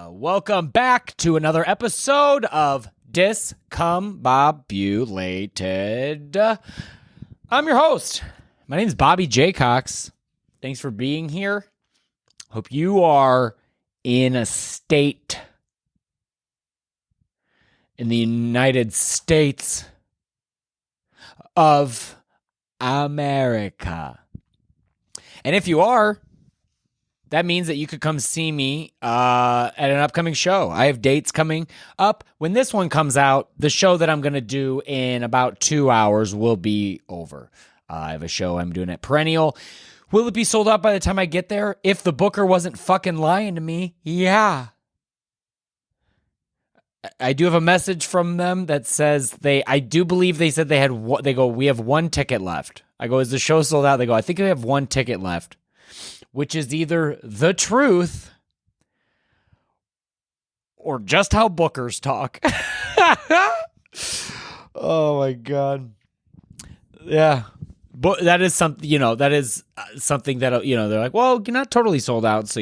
Welcome back to another episode of Discombobulated. I'm your host. My name is Bobby Jaycox. Thanks for being here. Hope you are in a state in the United States of America. And if you are, that means that you could come see me at an upcoming show. I have dates coming up. When this one comes out, the show that I'm going to do in about 2 hours will be over. I have a show I'm doing at Perennial. Will it be sold out by the time I get there? If the booker wasn't fucking lying to me, yeah. I do have a message from them that says I do believe they said they go, we have one ticket left. I go, is the show sold out? They go, I think we have one ticket left. Which is either the truth or just how bookers talk. Oh my God. Yeah. But that is something, something that, they're like, well, you're not totally sold out. So,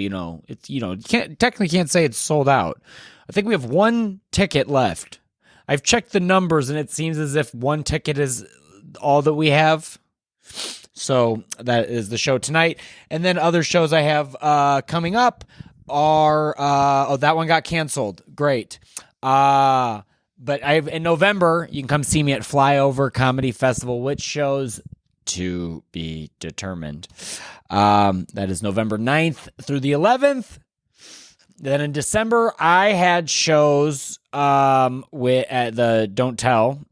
it's, you can't say it's sold out. I think we have one ticket left. I've checked the numbers and it seems as if one ticket is all that we have. So that is the show tonight. And then other shows I have coming up are, that one got canceled. Great. But in November, you can come see me at Flyover Comedy Festival, which shows to be determined. That is November 9th through the 11th. Then in December, I had shows at the Don't Tell.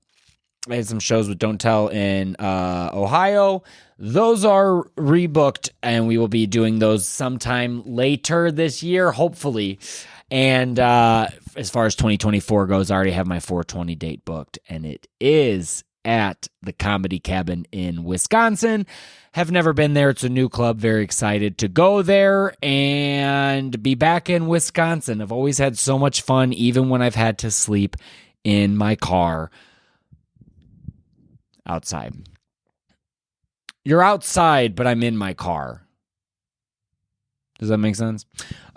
I had some shows with Don't Tell in Ohio. Those are rebooked, and we will be doing those sometime later this year, hopefully. And as far as 2024 goes, I already have my 420 date booked, and it is at the Comedy Cabin in Wisconsin. Have never been there. It's a new club. Very excited to go there and be back in Wisconsin. I've always had so much fun, even when I've had to sleep in my car outside. You're outside, but I'm in my car. Does that make sense?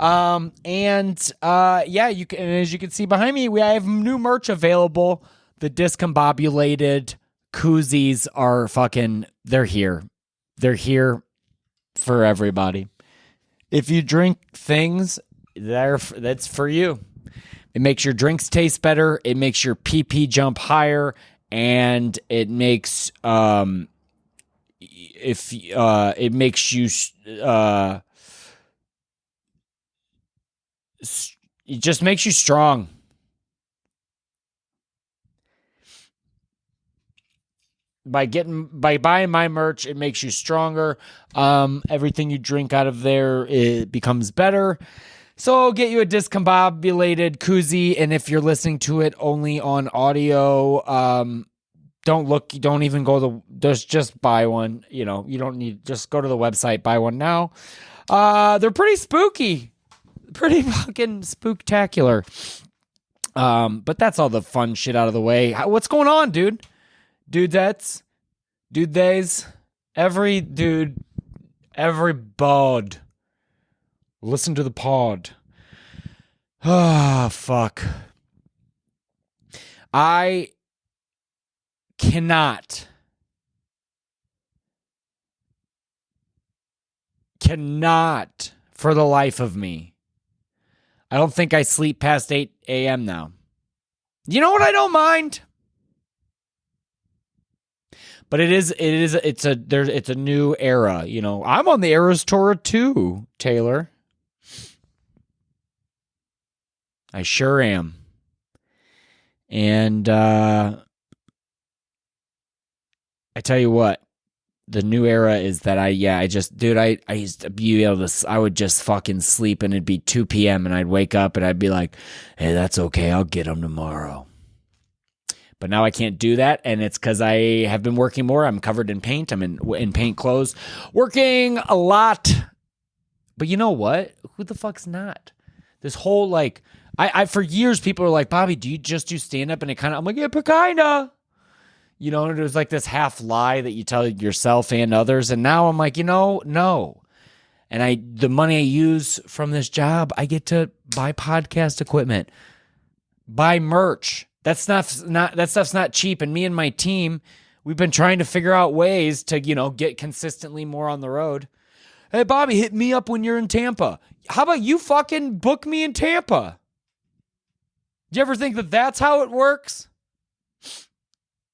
Yeah, you can, as you can see behind me, I have new merch available. The Discombobulated Koozies are they're here. They're here for everybody. If you drink things, that's for you. It makes your drinks taste better. It makes your pee jump higher. And it makes it makes you it just makes you strong. By buying my merch, it makes you stronger. Everything you drink out of there, it becomes better. So I'll get you a Discombobulated Koozie, and if you're listening to it only on audio, don't even go just buy one. You don't need, just go to the website, buy one now. They're pretty spooky, pretty fucking spooktacular. But that's all the fun shit out of the way. What's going on, dude? Dudettes, every bod. Listen to the pod. Ah, fuck. I cannot for the life of me. I don't think I sleep past 8 a.m. now. You know what? I don't mind. But it's a new era. I'm on the Eras Tour too, Taylor. I sure am. And I tell you what, the new era is that I used to be able to, I would just fucking sleep and it'd be 2 p.m. and I'd wake up and I'd be like, hey, that's okay. I'll get them tomorrow. But now I can't do that, and it's because I have been working more. I'm covered in paint. I'm in paint clothes, working a lot. But you know what? Who the fuck's not? This whole, I for years, people are like, Bobby, do you just do stand-up? And I'm like, yeah, but kinda. And it was like this half lie that you tell yourself and others. And now I'm like, no. And the money I use from this job, I get to buy podcast equipment, buy merch. That stuff's not cheap. And me and my team, we've been trying to figure out ways to, get consistently more on the road. Hey, Bobby, hit me up when you're in Tampa. How about you fucking book me in Tampa? Do you ever think that that's how it works?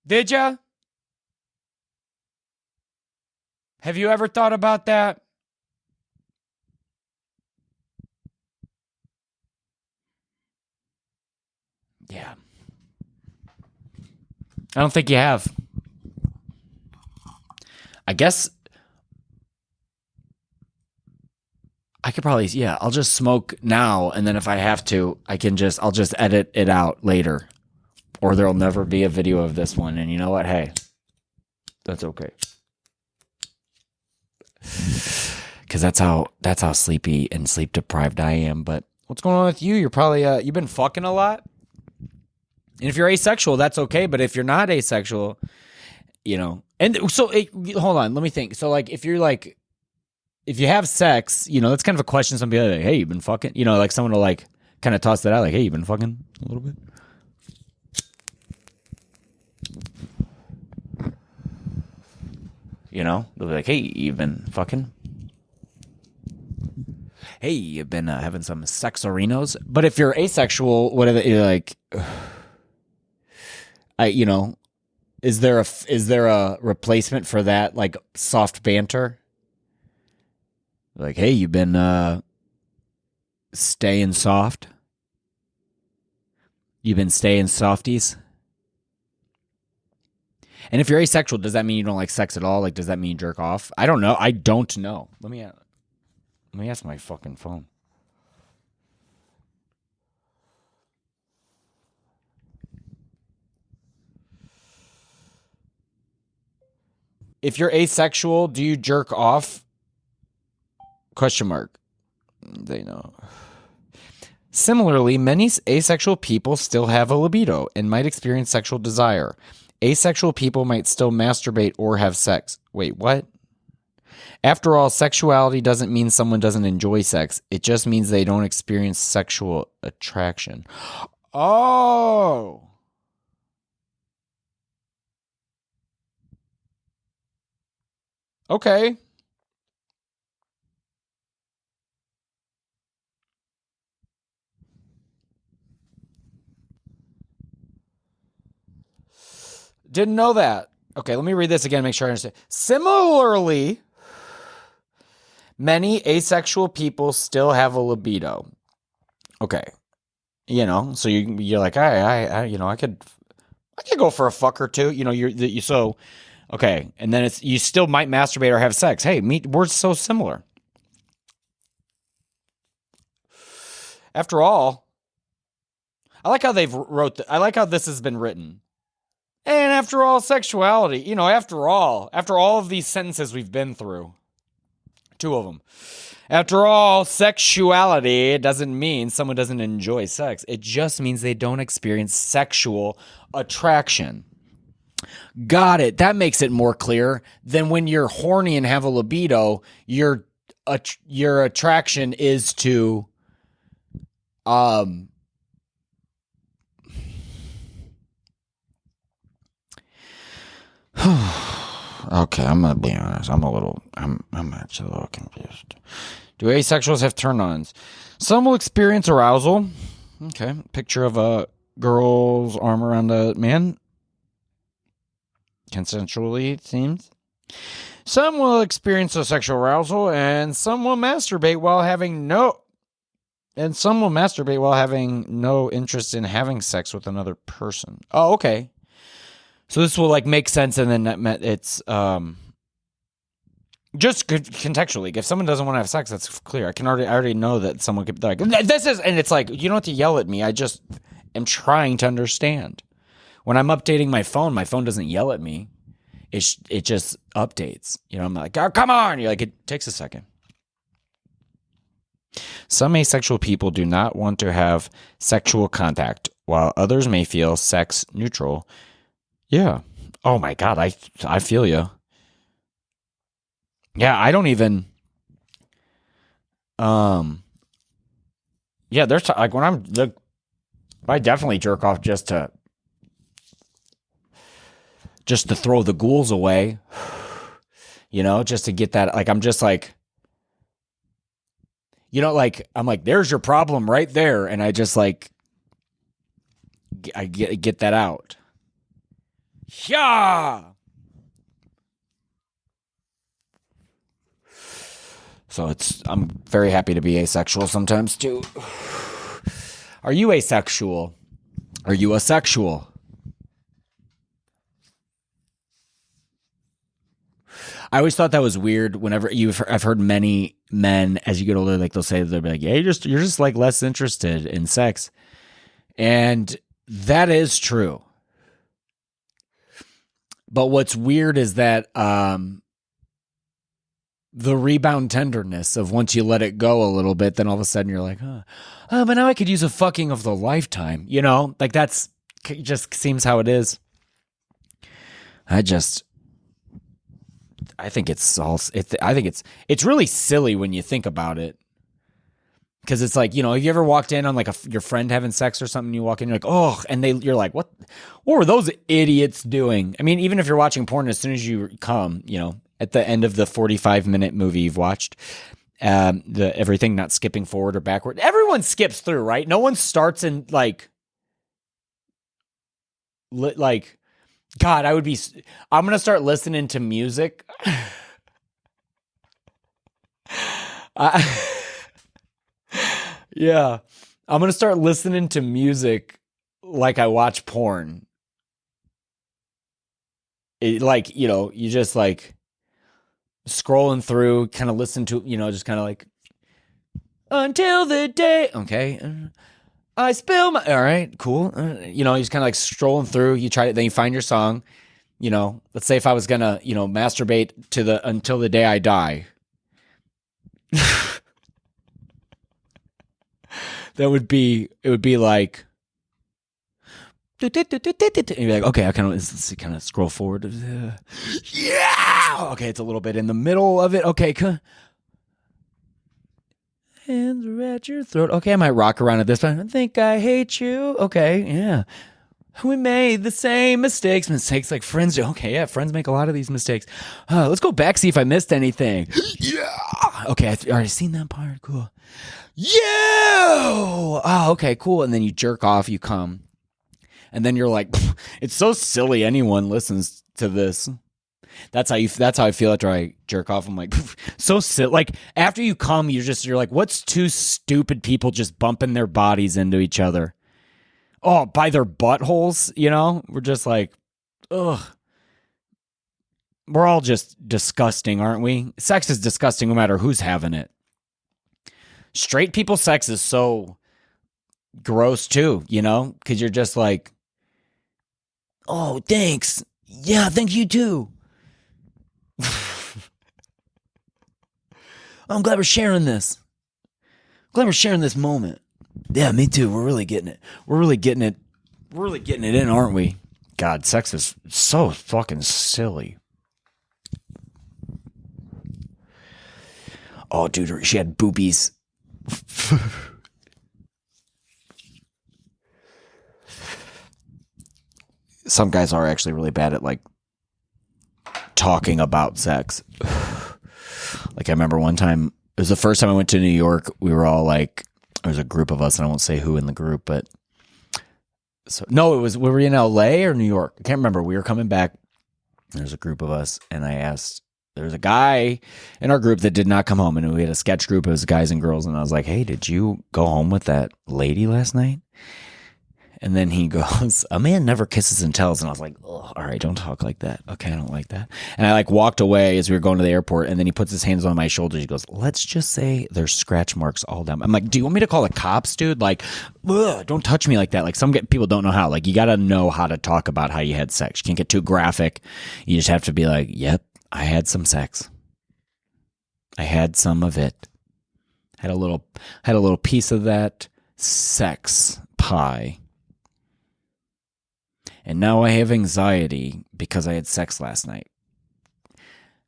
Did ya? Have you ever thought about that? Yeah. I don't think you have. I guess I could probably, I'll just smoke now, and then if I have to, I'll just edit it out later. Or there'll never be a video of this one, and you know what? Hey, that's okay. Because that's how sleepy and sleep deprived I am. But what's going on with you? You're probably, you've been fucking a lot? And if you're asexual, that's okay. But if you're not asexual, and so hold on, let me think. So like, if you have sex, that's kind of a question. Some people are like, hey, you've been fucking, like someone will like kind of toss that out. Like, hey, you've been fucking a little bit. They'll be like, hey, you've been fucking. Hey, you've been having some sexorinos. But if you're asexual, what are they, you're like, is there a replacement for that, like soft banter? Like, hey, you've been staying soft? You've been staying softies? And if you're asexual, does that mean you don't like sex at all? Like, does that mean you jerk off? I don't know. Let me ask my fucking phone. If you're asexual, do you jerk off? ? They know. Similarly, many asexual people still have a libido and might experience sexual desire. Asexual people might still masturbate or have sex. Wait, what? After all, sexuality doesn't mean someone doesn't enjoy sex. It just means they don't experience sexual attraction. Oh. Okay. Didn't know that. Okay, let me read this again, make sure I understand. Similarly, many asexual people still have a libido. Okay. So you're like, I could go for a fuck or two. Okay. And then you still might masturbate or have sex. Hey, we're so similar. After all, I like how I like how this has been written. And after all, sexuality, after all of these sentences we've been through, 2 of them. After all, sexuality doesn't mean someone doesn't enjoy sex. It just means they don't experience sexual attraction. Got it. That makes it more clear than when you're horny and have a libido, your attraction is to, okay, I'm gonna be honest. I'm actually a little confused. Do asexuals have turn-ons? Some will experience arousal. Okay, picture of a girl's arm around a man. Consensually, it seems. Some will experience a sexual arousal, and some will masturbate while having no interest in having sex with another person. Oh, okay. So this will like make sense, and then it's just contextually. If someone doesn't want to have sex, that's clear. I already know that someone could be like, this is, and it's like, you don't have to yell at me. I just am trying to understand. When I'm updating my phone doesn't yell at me. It just updates. I'm like, oh, come on. You're like, it takes a second. Some asexual people do not want to have sexual contact, while others may feel sex neutral. Yeah. Oh my God. I feel you. Yeah. I don't even. Yeah, there's like when I definitely jerk off just to throw the ghouls away, just to get that. Like, I'm just like, like, I'm like, there's your problem right there. And I just like, I get that out. Yeah. So I'm very happy to be asexual sometimes too. Are you asexual? Are you asexual? I always thought that was weird. Whenever I've heard many men as you get older, like they'll be like, "Yeah, you're just like less interested in sex," and that is true. But what's weird is that the rebound tenderness of once you let it go a little bit, then all of a sudden you're like, oh, but now I could use a fucking of the lifetime, like that's just seems how it is. I think it's really silly when you think about it. Because it's like, have you ever walked in on like your friend having sex or something, you walk in, you're like, oh, and you're like, what were those idiots doing? I mean, even if you're watching porn, as soon as you come, at the end of the 45-minute movie you've watched, everything not skipping forward or backward. Everyone skips through, right? No one starts in like, God, I'm going to start listening to music. Yeah. I'm going to start listening to music like I watch porn. You just like scrolling through, kind of listen to, just kind of like, until the day. Okay. I spill my, all right, cool. You just kind of like strolling through, you try it, then you find your song, let's say if I was going to, masturbate to until the day I die. It would be like, and you're like, okay, let's kind of scroll forward. Yeah. Okay. It's a little bit in the middle of it. Okay. Hands are at your throat. Okay. I might rock around at this point. I think I hate you. Okay. Yeah. We made the same mistakes like friends do. Okay. Yeah. Friends make a lot of these mistakes. Let's go back, see if I missed anything. Yeah. Okay. I've already seen that part. Cool. Oh, okay, cool. And then you jerk off, you come. And then you're like, it's so silly anyone listens to this. That's how I feel after I jerk off. I'm like, so silly. Like after you come, you're like, what's two stupid people just bumping their bodies into each other? Oh, by their buttholes, We're just like, ugh. We're all just disgusting, aren't we? Sex is disgusting no matter who's having it. Straight people sex is so gross too, because you're just like, oh, thanks. Yeah, thank you too. I'm glad we're sharing this. Glad we're sharing this moment. Yeah, me too. We're really getting it. We're really getting it in, aren't we? God, sex is so fucking silly. Oh, dude, she had boobies. Some guys are actually really bad at like talking about sex. Like I remember one time, it was the first time I went to New York. We were all like, there was a group of us, and I won't say who in the group, but we were in LA or New York. I can't remember. We were coming back. There's a group of us, and I asked, there was a guy in our group that did not come home, and we had a sketch group. It was guys and girls, and I was like, hey, did you go home with that lady last night? And then he goes, a man never kisses and tells. And I was like, oh, all right, don't talk like that. Okay, I don't like that. And I like walked away as we were going to the airport, and then he puts his hands on my shoulders. He goes, let's just say there's scratch marks all down. I'm like, do you want me to call the cops, dude? Like, ugh, don't touch me like that. Like some people don't know how. Like you got to know how to talk about how you had sex. You can't get too graphic. You just have to be like, yep, I had some sex. I had some of it. Had a little piece of that sex pie. And now I have anxiety because I had sex last night.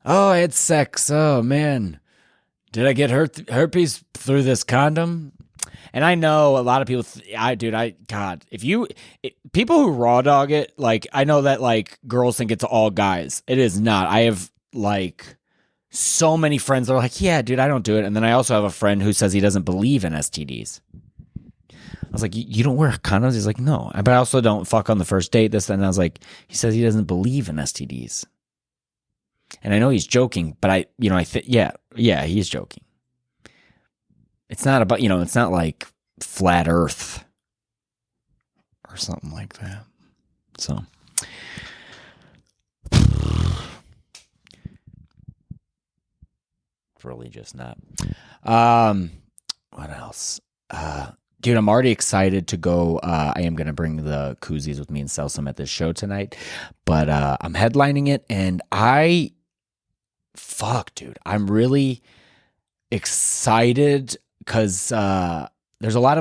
Oh, I had sex. Oh, man. Did I get herpes through this condom. And I know a lot of people, God, people who raw dog it, like, I know that, like, girls think it's all guys. It is not. I have, like, so many friends that are like, yeah, dude, I don't do it. And then I also have a friend who says he doesn't believe in STDs. I was like, you don't wear condoms? He's like, no. But I also don't fuck on the first date, this, and I was like, he says he doesn't believe in STDs. And I know he's joking, but yeah, he's joking. It's not about, it's not like flat earth or something like that. So. It's really just not. What else? Dude, I'm already excited to go. I am going to bring the koozies with me and sell some at this show tonight. But I'm headlining it, and dude, I'm really excited because there's a lot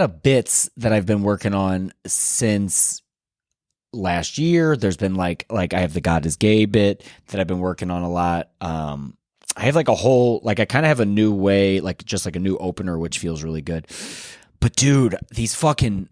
of bits that I've been working on since last year. There's been like I have the God is gay bit that I've been working on a lot. I have like a whole, like, I kind of have a new way, like just like a new opener, which feels really good. But dude, these fucking,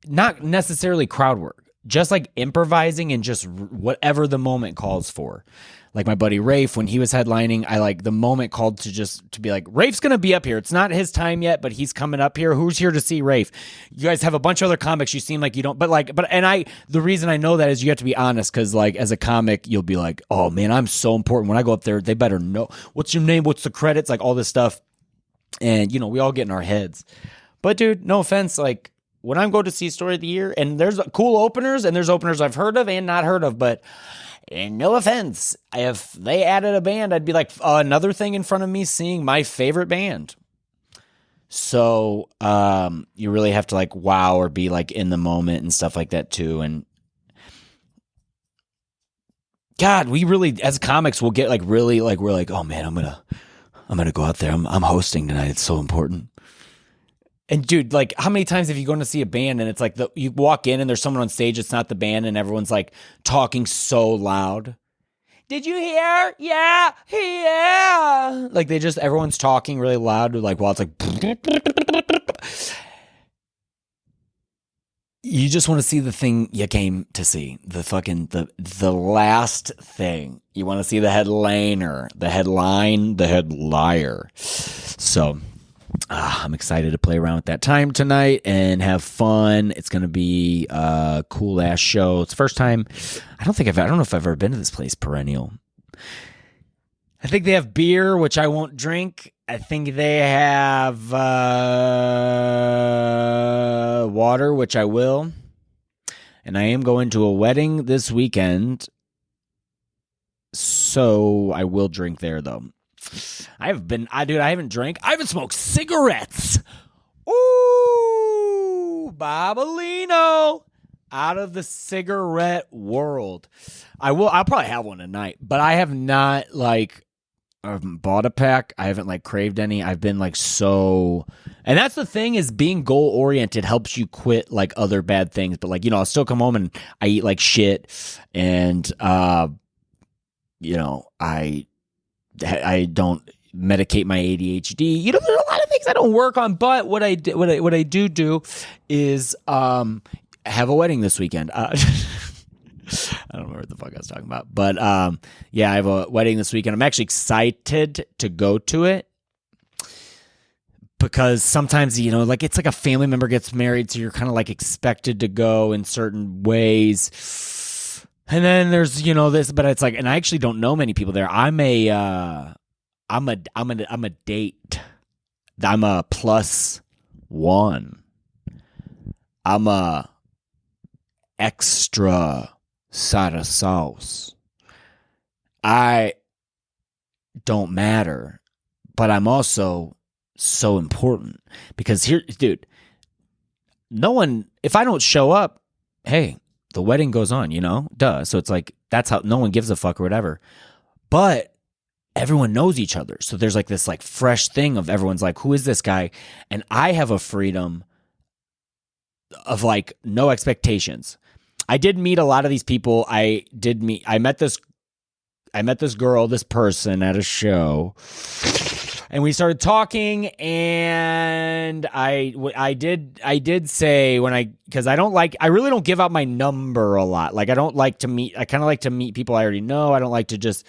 not necessarily crowd work, just like improvising and just whatever the moment calls for. Like my buddy Rafe, when he was headlining, I like the moment called to be like, Rafe's going to be up here. It's not his time yet, but he's coming up here. Who's here to see Rafe? You guys have a bunch of other comics. You seem like you don't, the reason I know that is you have to be honest. Cause like as a comic, you'll be like, oh man, I'm so important. When I go up there, they better know what's your name, what's the credits, like all this stuff. And we all get in our heads, but dude, no offense. Like when I'm going to see Story of the Year, and there's cool openers and there's openers I've heard of and not heard of, but and no offense, if they added a band, I'd be like, another thing in front of me seeing my favorite band. So you really have to like wow or be like in the moment and stuff like that too. And God, we really, as comics, we'll get like really like, we're like, oh man, I'm gonna go out there. I'm hosting tonight. It's so important. And dude, like how many times have you gone to see a band and it's like you walk in and there's someone on stage, it's not the band, and everyone's like talking so loud. Did you hear? Yeah. Like everyone's talking really loud, like while it's like you just want to see the thing you came to see. The fucking the last thing. You want to see the headliner, the headline, the headlier. So I'm excited to play around with that time tonight and have fun. It's going to be a cool ass show. It's the first time. I don't know if I've ever been to this place, Perennial. I think they have beer, which I won't drink. I think they have water, which I will. And I am going to a wedding this weekend, so I will drink there though. I haven't drank. I haven't smoked cigarettes. Ooh, Babalino. Out of the cigarette world. I'll probably have one tonight, but I have not like bought a pack. I haven't like craved any. I've been like so, and that's the thing is being goal oriented helps you quit like other bad things. But like, I'll still come home and I eat like shit, and I don't medicate my ADHD. There's a lot of things I don't work on, but what I do is have a wedding this weekend. I don't remember what the fuck I was talking about, but yeah, I have a wedding this weekend. I'm actually excited to go to it because sometimes, like it's like a family member gets married, so you're kind of like expected to go in certain ways. And then there's, this, but it's like, and I actually don't know many people there. I'm a date. I'm a +1. I'm a extra side of sauce. I don't matter, but I'm also so important because here, dude, no one, if I don't show up, hey, the wedding goes on, duh. So it's like, that's how no one gives a fuck or whatever, but everyone knows each other. So there's like this like fresh thing of everyone's like, who is this guy? And I have a freedom of like no expectations. I did meet a lot of these people. I met this I met this girl, this person at a show, and we started talking, and I did say because I really don't give out my number a lot. Like I kind of like to meet people I already know. I don't like to just,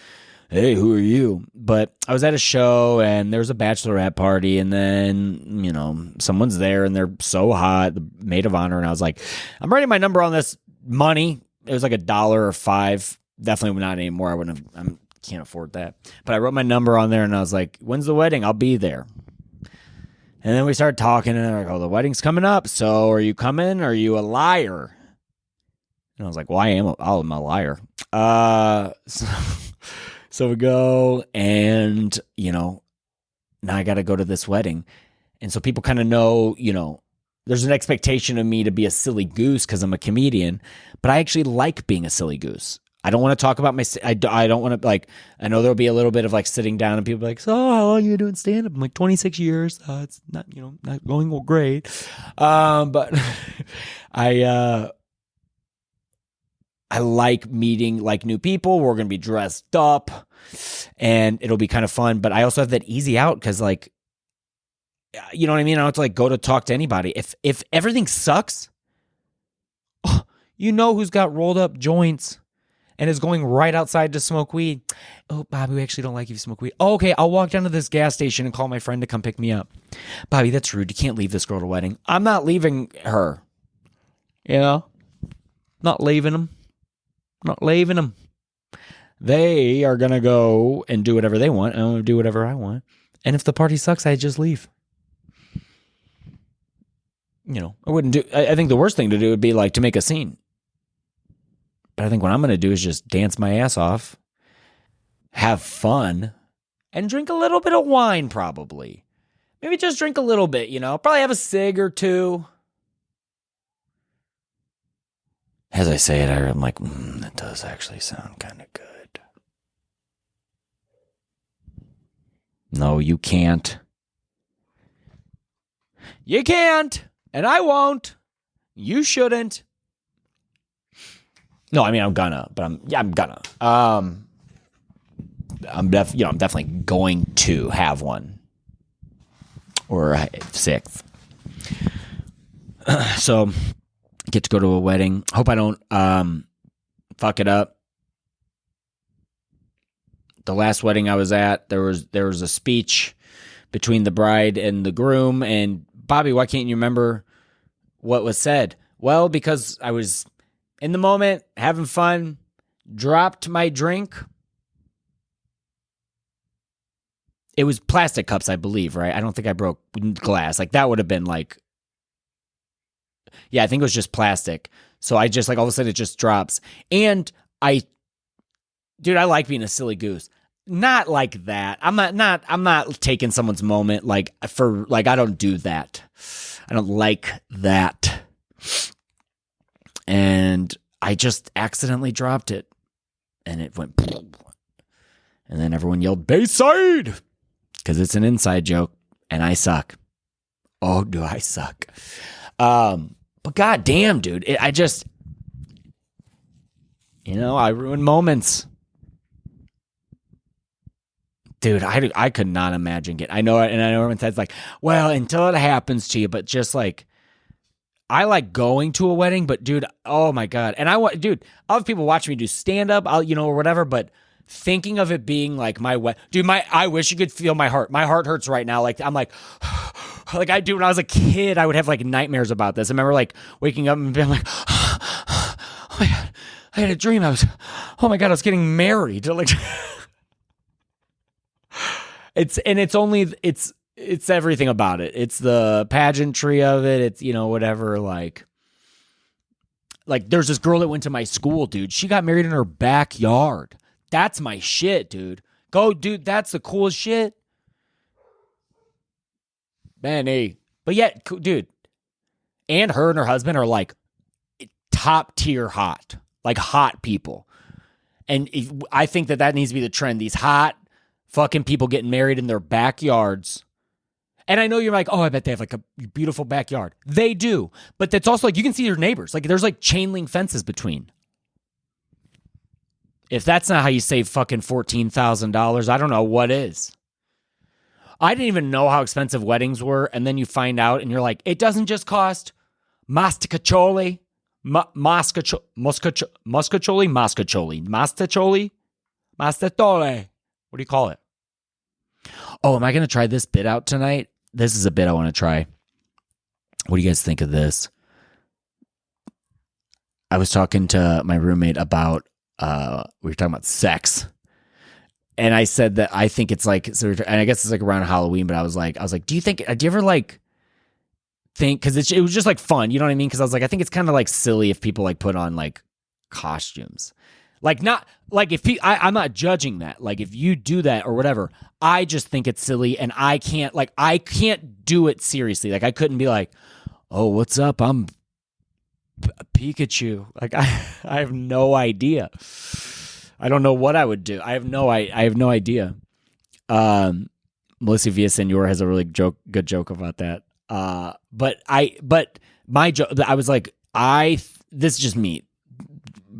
hey, who are you? But I was at a show and there was a bachelorette party, and then, someone's there and they're so hot, the maid of honor, and I was like, I'm writing my number on this money. It was like $1 or $5. Definitely not anymore. I can't afford that. But I wrote my number on there and I was like, when's the wedding? I'll be there. And then we started talking and they're like, oh, the wedding's coming up. So are you coming? Are you a liar? And I was like, well, I'm a liar. So we go and, now I got to go to this wedding. And so people kind of know, there's an expectation of me to be a silly goose because I'm a comedian, but I actually like being a silly goose. I don't want to talk about I don't want to, I know there'll be a little bit of sitting down and people be like, so how long are you doing stand-up? I'm like, 26 years. It's not, not going great. But I like meeting new people. We're going to be dressed up and it'll be kind of fun. But I also have that easy out because you know what I mean? I don't have to go to talk to anybody. If everything sucks, who's got rolled up joints and is going right outside to smoke weed. Oh, Bobby, we actually don't like you to smoke weed. Oh, okay, I'll walk down to this gas station and call my friend to come pick me up. Bobby, that's rude. You can't leave this girl at a wedding. I'm not leaving her. Not leaving them. Not leaving them. They are going to go and do whatever they want. I'm going to do whatever I want. And if the party sucks, I just leave. I wouldn't do, I think the worst thing to do would be to make a scene. But I think what I'm going to do is just dance my ass off, have fun, and drink a little bit of wine probably. Maybe just drink a little bit, probably have a cig or two. As I say it, I'm like, that does actually sound kind of good. No, you can't. You can't, and I won't. You shouldn't. No, I mean I'm gonna, but I'm gonna. I'm definitely going to have one or a sixth. So get to go to a wedding. Hope I don't fuck it up. The last wedding I was at, there was a speech between the bride and the groom. And Bobby, why can't you remember what was said? Well, because I was in the moment, having fun, dropped my drink. It was plastic cups, I believe, right? I don't think I broke glass. That would have been yeah, I think it was just plastic. So I just all of a sudden it just drops. And dude, I like being a silly goose. Not like that. I'm not taking someone's moment I don't do that. I don't like that. And I just accidentally dropped it. And it went and then everyone yelled Bayside because it's an inside joke and I suck. Oh, do I suck? But goddamn, dude, I just, I ruin moments. Dude, I could not imagine it. I know, and I know everyone says well, until it happens to you, but just I like going to a wedding, but dude, oh my God. And I'll have people watch me do stand up, or whatever, but thinking of it being my dude, I wish you could feel my heart. My heart hurts right now. I'm I do when I was a kid, I would have nightmares about this. I remember waking up and being oh my God, I had a dream. I was getting married. It's everything about it. It's the pageantry of it. It's, whatever, there's this girl that went to my school, dude. She got married in her backyard. That's my shit, dude. Go, dude. That's the coolest shit. Benny. But yet, dude, and her and her husband are top tier hot. Hot people. And I think that needs to be the trend. These hot fucking people getting married in their backyards. And I know you're oh, I bet they have a beautiful backyard. They do. But that's also you can see your neighbors. There's chain link fences between. If that's not how you save fucking $14,000, I don't know what is. I didn't even know how expensive weddings were, and then you find out, and you're like, it doesn't just cost masticacholi, mastacholi. What do you call it? Oh, am I going to try this bit out tonight? This is a bit I want to try. What do you guys think of this? I was talking to my roommate about, we were talking about sex. And I said that I think it's like, so, and I guess it's like around Halloween, but I was like, do you ever like think, because it was just like fun, you know what I mean? Because I was like, I think it's kind of like silly if people like put on like costumes. Like not, like if I'm not judging that. Like if you do that or whatever, I just think it's silly and I can't do it seriously. Like I couldn't be like, oh, what's up? I'm Pikachu. Like I have no idea. I don't know what I would do. I have no idea. Melissa Villasenor has a really good joke about that. But my joke, I was like, this is just me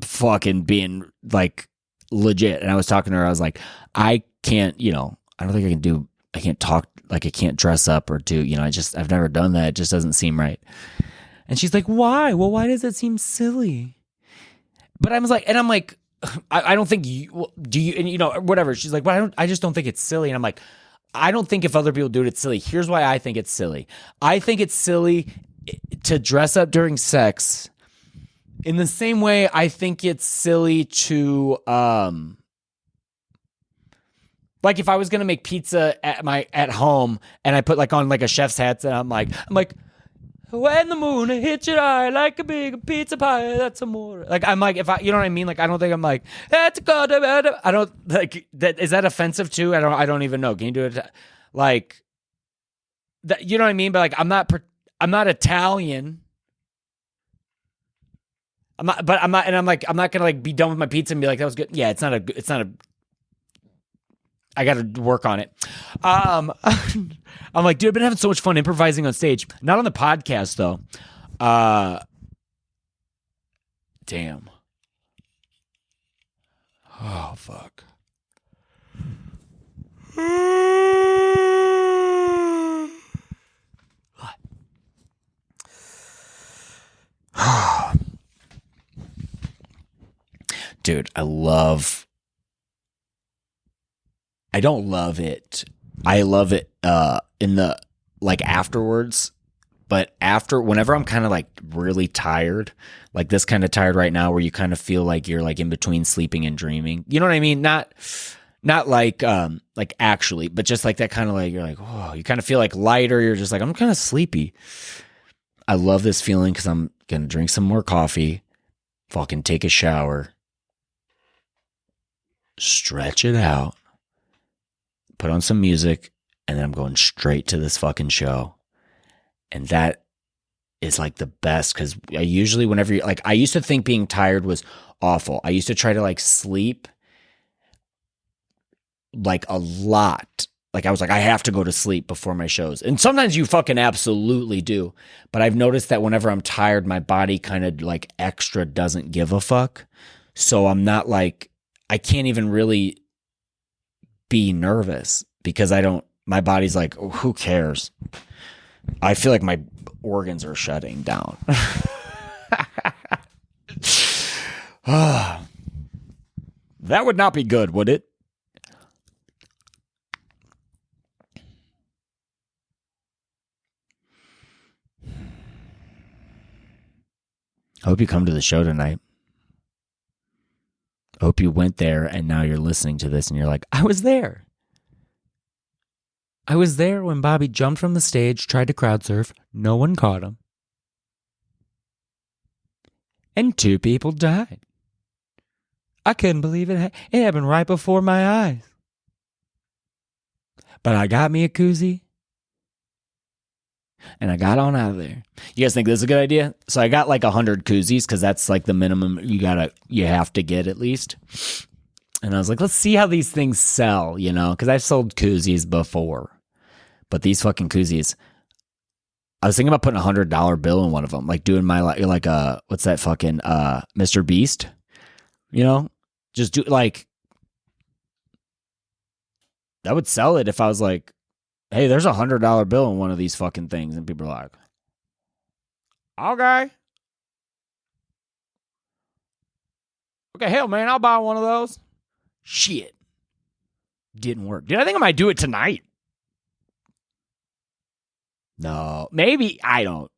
fucking being like legit. And I was talking to her. I was like, I can't, I don't think I can't talk, like I can't dress up or do, I've never done that. It just doesn't seem right. And she's like, why? Well, why does it seem silly? But I'm like, I don't think do you, and whatever. She's like, well, I just don't think it's silly. And I'm like, I don't think if other people do it, it's silly. Here's why I think it's silly. I think it's silly to dress up during sex in the same way I think it's silly to, like if I was going to make pizza at home and I put like on like a chef's hat and I'm like, when the moon hits your eye like a big pizza pie, that's amore. Like I'm like, if I, you know what I mean? Like I don't think I'm like, that's God. I don't like that. Is that offensive too? I don't even know. Can you do it? Like that, you know what I mean? But like I'm not Italian. I'm not gonna like be done with my pizza and be like, that was good. Yeah, it's not a. I got to work on it. I'm like, dude, I've been having so much fun improvising on stage. Not on the podcast, though. Damn. Oh, fuck. Dude, I don't love it. I love it in the like afterwards, but whenever I'm kind of like really tired, like this kind of tired right now where you kind of feel like you're like in between sleeping and dreaming. You know what I mean? Not like actually, but just like that kind of like you're like, oh, you kind of feel like lighter, you're just like I'm kind of sleepy. I love this feeling cuz I'm going to drink some more coffee, fucking take a shower, stretch it out, put on some music, and then I'm going straight to this fucking show. And that is like the best because I usually, whenever you, like, I used to think being tired was awful. I used to try to like sleep like a lot. Like I was like, I have to go to sleep before my shows. And sometimes you fucking absolutely do. But I've noticed that whenever I'm tired, my body kind of like extra doesn't give a fuck. So I'm not like, I can't even really be nervous because my body's like, oh, who cares? I feel like my organs are shutting down. That would not be good, would it? I hope you come to the show tonight. I hope you went there and now you're listening to this and you're like, I was there. I was there when Bobby jumped from the stage, tried to crowd surf. No one caught him. And 2 people died. I couldn't believe it. It happened right before my eyes. But I got me a koozie. And I got on out of there. You guys think this is a good idea? So I got like 100 koozies because that's like the minimum you have to get at least. And I was like, let's see how these things sell, because I've sold koozies before. But these fucking koozies, I was thinking about putting $100 bill in one of them, like doing my like what's that fucking Mr. Beast, Just do like, I would sell it if I was like, hey, there's $100 bill in one of these fucking things. And people are like, okay. Okay, hell, man, I'll buy one of those. Shit. Didn't work. Dude, I think I might do it tonight. No, maybe. I don't.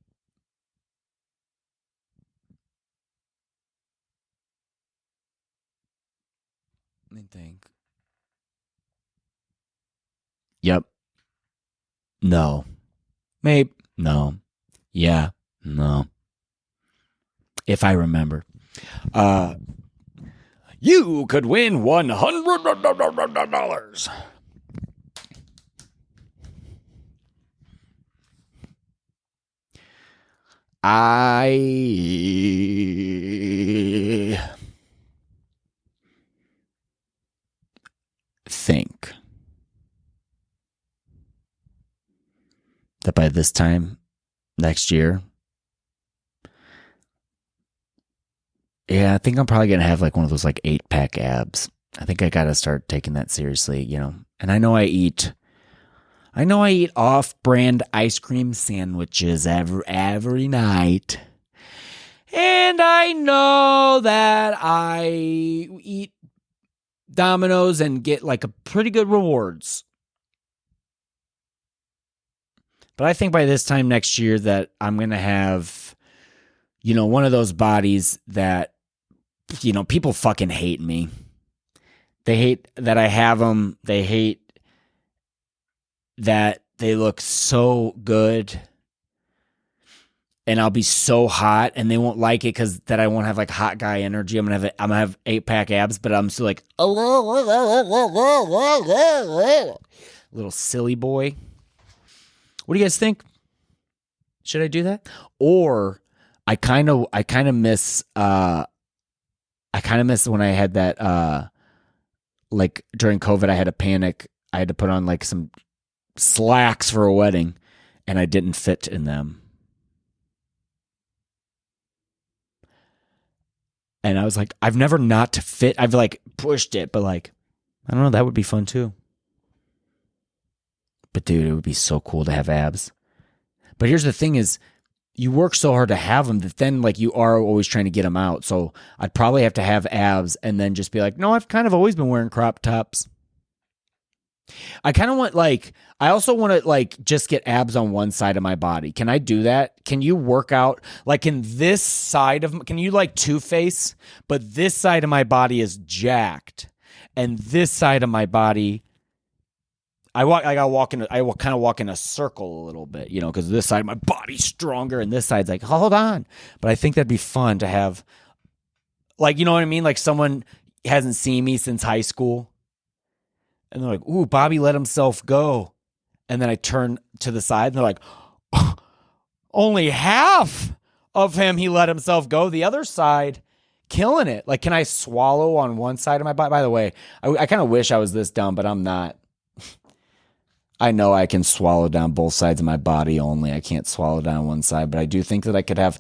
Let me think. Yep. No. Maybe. No. Yeah. No. If I remember. You could win $100. I think that by this time next year, yeah, I think I'm probably going to have like one of those like 8-pack abs. I think I got to start taking that seriously, you know. And I know I eat off-brand ice cream sandwiches every night. And I know that I eat Domino's and get like a pretty good rewards. But I think by this time next year that I'm going to have, you know, one of those bodies that, you know, people fucking hate me. They hate that I have them. They hate that they look so good. And I'll be so hot, and they won't like it because that I won't have like hot guy energy. I'm gonna have 8-pack abs, but I'm still like little silly boy. What do you guys think? Should I do that? Or I kind of miss when I had that like during COVID I had a panic. I had to put on like some slacks for a wedding, and I didn't fit in them. And I was like, I've never not fit. I've like pushed it, but like, I don't know. That would be fun too. But dude, it would be so cool to have abs. But here's the thing is, you work so hard to have them that then like you are always trying to get them out. So I'd probably have to have abs and then just be like, no, I've kind of always been wearing crop tops. I kind of want like, I also want to like just get abs on one side of my body. Can I do that? Can you work out like in this side of, can you like two-face? But this side of my body is jacked. And this side of my body, I kind of walk in a circle a little bit, you know, because this side of my body's stronger and this side's like, hold on. But I think that'd be fun to have, like, you know what I mean? Like someone hasn't seen me since high school. And they're like, ooh, Bobby let himself go. And then I turn to the side and they're like, oh, only half of him he let himself go. The other side, killing it. Like, can I swallow on one side of my body? By the way, I kind of wish I was this dumb, but I'm not. I know I can swallow down both sides of my body only. I can't swallow down one side, but I do think that I could have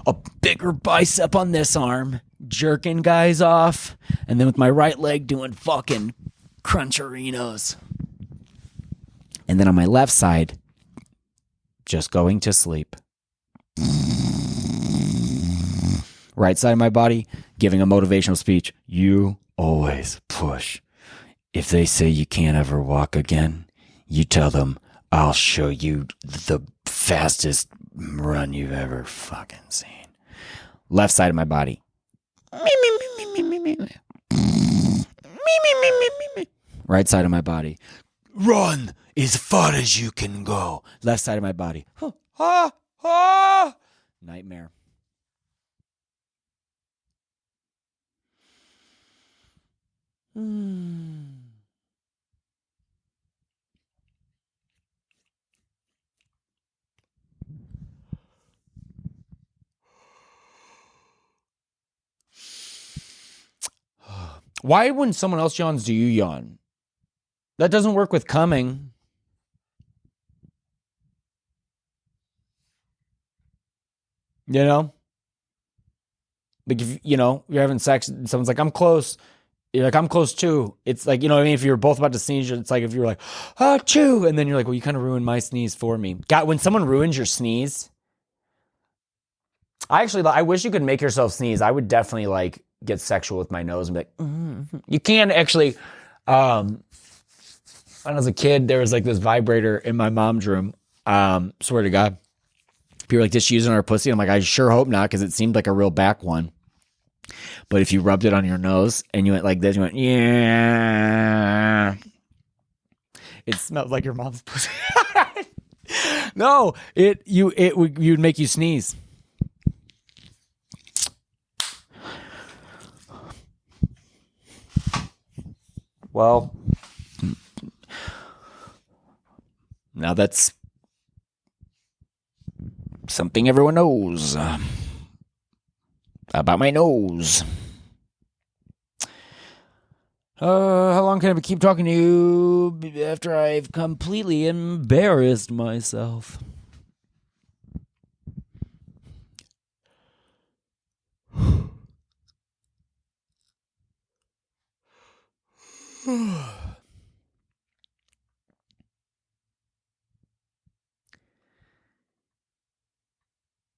a bigger bicep on this arm, jerking guys off, and then with my right leg doing fucking cruncherinos. And then on my left side, just going to sleep. Right side of my body, giving a motivational speech. You always push. If they say you can't ever walk again, you tell them, I'll show you the fastest run you've ever fucking seen. Left side of my body. Right side of my body. Run as far as you can go. Left side of my body. Nightmare. Why when someone else yawns do you yawn? That doesn't work with coming. You know? Like if, you know, you're having sex and someone's like, I'm close. You're like, I'm close too. It's like, you know what I mean? If you're both about to sneeze, it's like if you're like, oh, chew. And then you're like, well, you kind of ruined my sneeze for me. God, when someone ruins your sneeze, I wish you could make yourself sneeze. I would definitely like get sexual with my nose and be like, You can actually, when I was a kid, there was like this vibrator in my mom's room. Swear to God. People were like, just using our pussy. I'm like, I sure hope not, because it seemed like a real back one. But if you rubbed it on your nose and you went like this, you went, yeah. It smelled like your mom's pussy. No, you'd make you sneeze. Well, now that's something everyone knows about my nose. How long can I keep talking to you after I've completely embarrassed myself?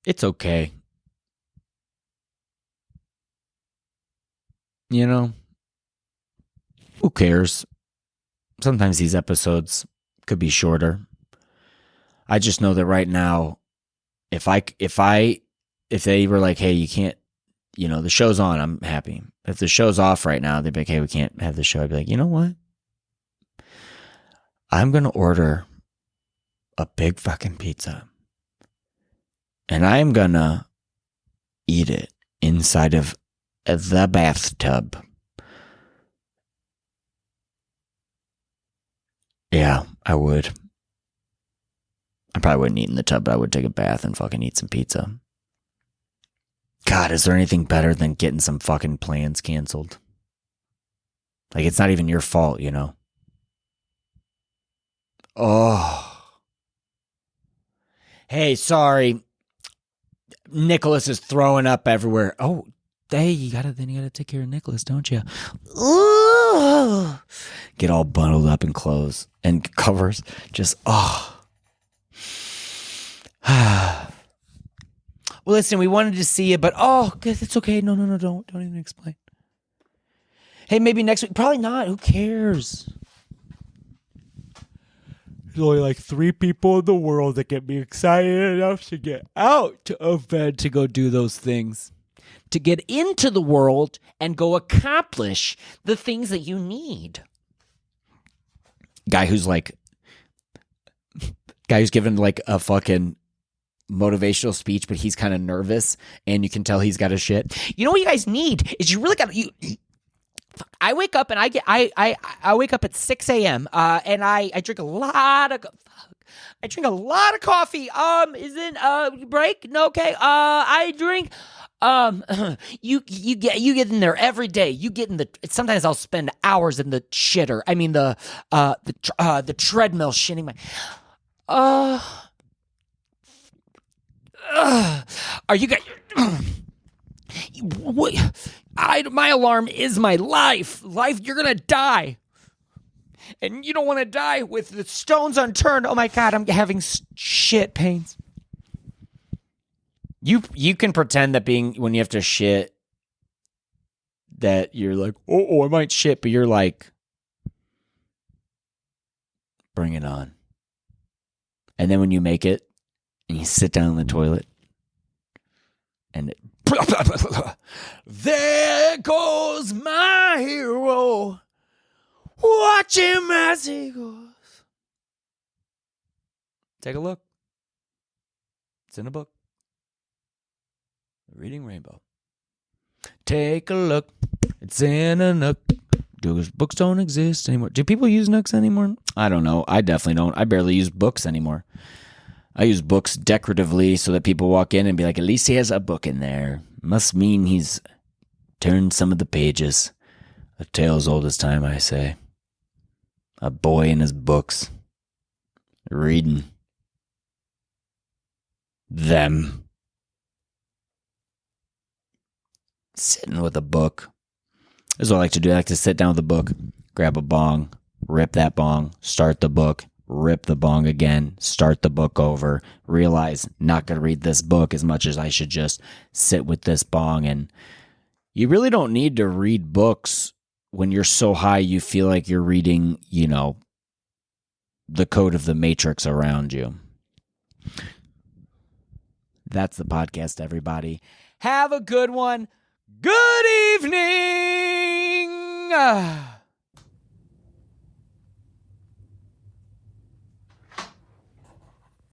It's okay. You know, who cares? Sometimes these episodes could be shorter. I just know that right now, if they were like, hey, you can't, you know, the show's on, I'm happy. If the show's off right now, they'd be like, hey, we can't have the show. I'd be like, you know what? I'm going to order a big fucking pizza. And I'm going to eat it inside of the bathtub. Yeah, I would. I probably wouldn't eat in the tub, but I would take a bath and fucking eat some pizza. God, is there anything better than getting some fucking plans canceled? Like, it's not even your fault, you know? Oh. Hey, sorry. Nicholas is throwing up everywhere. Oh, hey, you gotta take care of Nicholas, don't you? Ooh. Get all bundled up in clothes and covers. Just, oh. Well, listen, we wanted to see you, but it's okay. No, don't even explain. Hey, maybe next week. Probably not. Who cares? There's only like 3 people in the world that get me excited enough to get out of bed to go do those things. To get into the world and go accomplish the things that you need. Guy who's giving like a fucking motivational speech, but he's kind of nervous and you can tell he's got a shit. You know what you guys need is you really got to... I wake up and I wake up at 6 a.m. And I drink a lot of coffee. Isn't break? No, okay. I drink you get in there every day. You get in sometimes I'll spend hours in the shitter. I mean the treadmill shitting my are you guys what? My alarm is my life. You're gonna die. And you don't want to die with the stones unturned. Oh my God, I'm having shit pains. You can pretend that when you have to shit, that you're like, I might shit, but you're like, bring it on. And then when you make it, and you sit down in the toilet, and there goes my hero. Watch him as he goes. Take a look. It's in a book. Reading Rainbow. Take a look. It's in a nook. Books don't exist anymore. Do people use nooks anymore? I don't know. I definitely don't. I barely use books anymore. I use books decoratively so that people walk in and be like, at least he has a book in there. Must mean he's turned some of the pages. A tale as old as time, I say. A boy in his books. Reading them. Sitting with a book. This is what I like to do. I like to sit down with a book, grab a bong, rip that bong, start the book, rip the bong again, start the book over, realize not going to read this book as much as I should just sit with this bong. And you really don't need to read books when you're so high you feel like you're reading, the code of the Matrix around you. That's the podcast, everybody. Have a good one. Good evening.